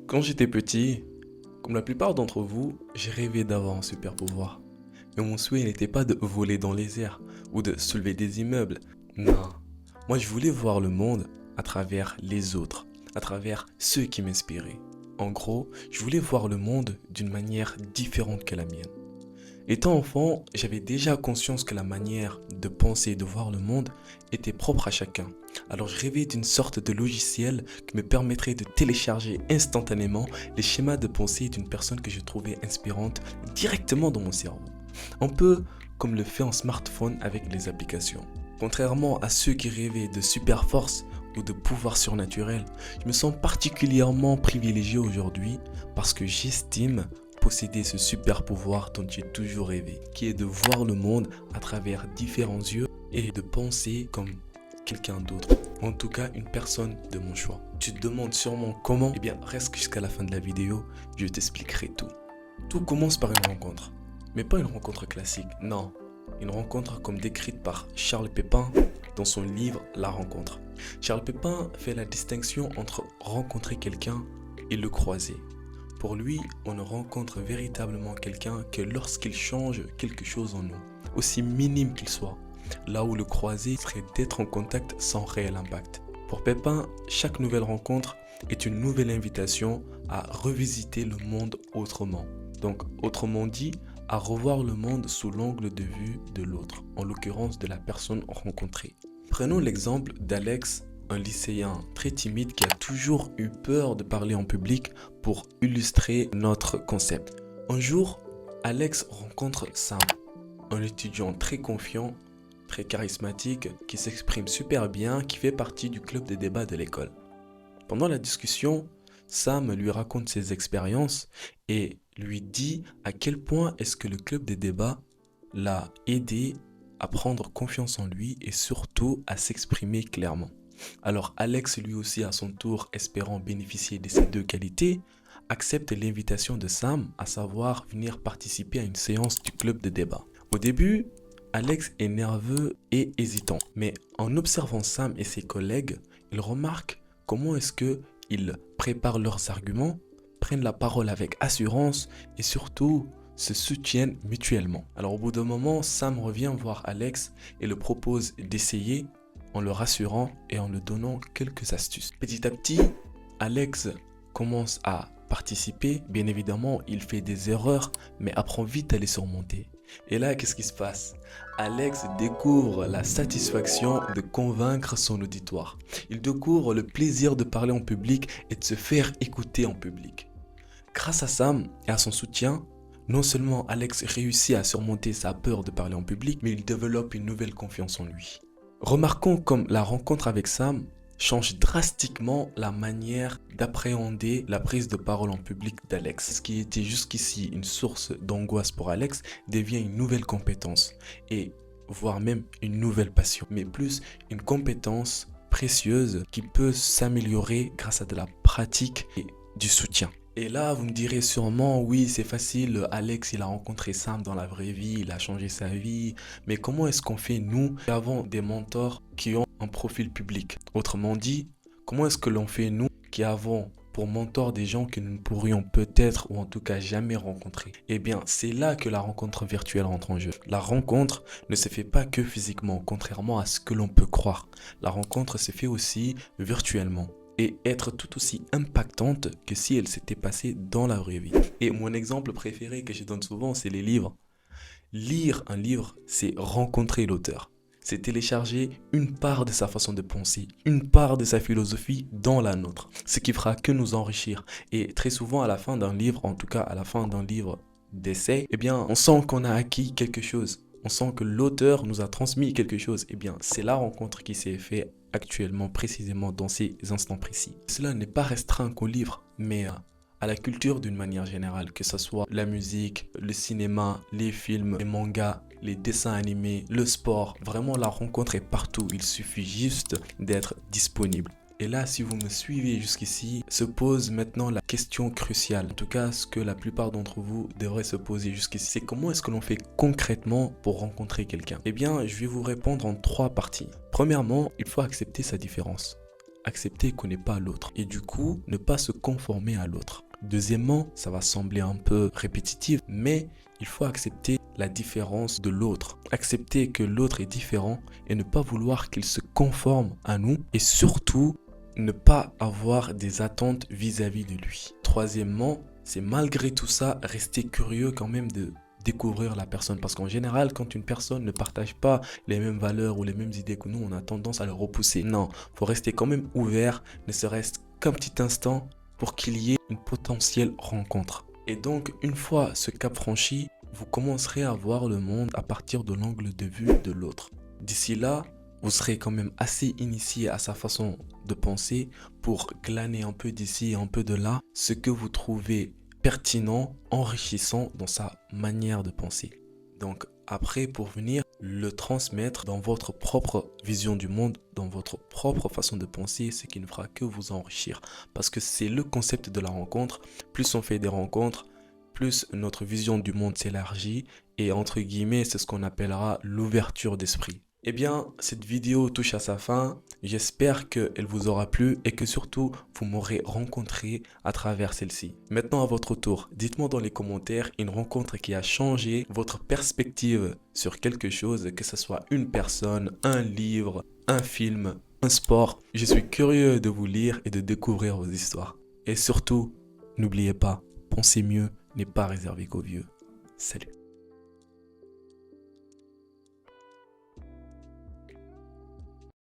Quand j'étais petit, comme la plupart d'entre vous, j'ai rêvé d'avoir un super pouvoir. Mais mon souhait n'était pas de voler dans les airs ou de soulever des immeubles. Non, moi je voulais voir le monde à travers les autres, à travers ceux qui m'inspiraient. En gros, je voulais voir le monde d'une manière différente que la mienne. Étant enfant, j'avais déjà conscience que la manière de penser et de voir le monde était propre à chacun. Alors je rêvais d'une sorte de logiciel qui me permettrait de télécharger instantanément les schémas de pensée d'une personne que je trouvais inspirante directement dans mon cerveau. Un peu comme le fait un smartphone avec les applications. Contrairement à ceux qui rêvaient de super force ou de pouvoirs surnaturels, je me sens particulièrement privilégié aujourd'hui parce que j'estime posséder ce super pouvoir dont j'ai toujours rêvé, qui est de voir le monde à travers différents yeux et de penser comme quelqu'un d'autre, en tout cas une personne de mon choix. Tu te demandes sûrement comment? Eh bien, reste jusqu'à la fin de la vidéo, je t'expliquerai tout. Tout commence par une rencontre, mais pas une rencontre classique, non. Une rencontre comme décrite par Charles Pépin dans son livre La Rencontre. Charles Pépin fait la distinction entre rencontrer quelqu'un et le croiser. Pour lui, on ne rencontre véritablement quelqu'un que lorsqu'il change quelque chose en nous, aussi minime qu'il soit, là où le croiser serait d'être en contact sans réel impact. Pour Pépin, chaque nouvelle rencontre est une nouvelle invitation à revisiter le monde autrement. Donc, autrement dit, à revoir le monde sous l'angle de vue de l'autre, en l'occurrence de la personne rencontrée. Prenons l'exemple d'Alex, un lycéen très timide qui a toujours eu peur de parler en public pour illustrer notre concept. Un jour, Alex rencontre Sam, un étudiant très confiant, très charismatique, qui s'exprime super bien, qui fait partie du club de débat de l'école. Pendant la discussion, Sam lui raconte ses expériences et lui dit à quel point est-ce que le club de débat l'a aidé à prendre confiance en lui et surtout à s'exprimer clairement. Alors Alex, lui aussi à son tour, espérant bénéficier de ces deux qualités, accepte l'invitation de Sam, à savoir venir participer à une séance du club de débat. Au début, Alex est nerveux et hésitant, mais en observant Sam et ses collègues, il remarque comment est-ce qu'ils préparent leurs arguments, prennent la parole avec assurance et surtout se soutiennent mutuellement. Alors au bout d'un moment, Sam revient voir Alex et le propose d'essayer en le rassurant et en lui donnant quelques astuces. Petit à petit, Alex commence à participer. Bien évidemment, il fait des erreurs, mais apprend vite à les surmonter. Et là, qu'est-ce qui se passe? Alex découvre la satisfaction de convaincre son auditoire. Il découvre le plaisir de parler en public et de se faire écouter en public. Grâce à Sam et à son soutien, non seulement Alex réussit à surmonter sa peur de parler en public, mais il développe une nouvelle confiance en lui. Remarquons comme la rencontre avec Sam change drastiquement la manière d'appréhender la prise de parole en public d'Alex. Ce qui était jusqu'ici une source d'angoisse pour Alex devient une nouvelle compétence et voire même une nouvelle passion, mais plus une compétence précieuse qui peut s'améliorer grâce à de la pratique et du soutien. Et là, vous me direz sûrement, oui, c'est facile, Alex, il a rencontré Sam dans la vraie vie, il a changé sa vie. Mais comment est-ce qu'on fait, nous, qui avons des mentors qui ont un profil public? Autrement dit, comment est-ce que l'on fait, nous, qui avons pour mentor des gens que nous ne pourrions peut-être ou en tout cas jamais rencontrer? Eh bien, c'est là que la rencontre virtuelle entre en jeu. La rencontre ne se fait pas que physiquement, contrairement à ce que l'on peut croire. La rencontre se fait aussi virtuellement et être tout aussi impactante que si elle s'était passée dans la vraie vie. Et mon exemple préféré que je donne souvent, c'est les livres. Lire un livre, c'est rencontrer l'auteur. C'est télécharger une part de sa façon de penser, une part de sa philosophie dans la nôtre. Ce qui fera que nous enrichir. Et très souvent à la fin d'un livre, en tout cas à la fin d'un livre d'essai, eh bien on sent qu'on a acquis quelque chose. On sent que l'auteur nous a transmis quelque chose. Eh bien, c'est la rencontre qui s'est faite actuellement, précisément dans ces instants précis. Cela n'est pas restreint qu'au livre, mais à la culture d'une manière générale, que ce soit la musique, le cinéma, les films, les mangas, les dessins animés, le sport. Vraiment, la rencontre est partout. Il suffit juste d'être disponible. Et là, si vous me suivez jusqu'ici, se pose maintenant la question cruciale. En tout cas, ce que la plupart d'entre vous devraient se poser jusqu'ici, c'est comment est-ce que l'on fait concrètement pour rencontrer quelqu'un? Eh bien, je vais vous répondre en 3 parties. Premièrement, il faut accepter sa différence. accepter qu'on n'est pas l'autre et du coup ne pas se conformer à l'autre. Deuxièmement, ça va sembler un peu répétitif, mais il faut accepter la différence de l'autre. Accepter que l'autre est différent et ne pas vouloir qu'il se conforme à nous et surtout ne pas avoir des attentes vis-à-vis de lui. Troisièmement, c'est malgré tout ça rester curieux quand même de découvrir la personne parce qu'en général quand une personne ne partage pas les mêmes valeurs ou les mêmes idées que nous, on a tendance à le repousser. Non, faut rester quand même ouvert, ne serait-ce qu'un petit instant pour qu'il y ait une potentielle rencontre. Et donc une fois ce cap franchi, vous commencerez à voir le monde à partir de l'angle de vue de l'autre. D'ici là, vous serez quand même assez initié à sa façon de penser pour glaner un peu d'ici et un peu de là ce que vous trouvez pertinent, enrichissant dans sa manière de penser. Donc après, pour venir le transmettre dans votre propre vision du monde, dans votre propre façon de penser, ce qui ne fera que vous enrichir. Parce que c'est le concept de la rencontre. Plus on fait des rencontres, plus notre vision du monde s'élargit et entre guillemets, c'est ce qu'on appellera l'ouverture d'esprit. Eh bien, cette vidéo touche à sa fin. J'espère qu'elle vous aura plu et que surtout, vous m'aurez rencontré à travers celle-ci. Maintenant, à votre tour, dites-moi dans les commentaires une rencontre qui a changé votre perspective sur quelque chose, que ce soit une personne, un livre, un film, un sport. Je suis curieux de vous lire et de découvrir vos histoires. Et surtout, n'oubliez pas, penser mieux n'est pas réservé qu'aux vieux. Salut!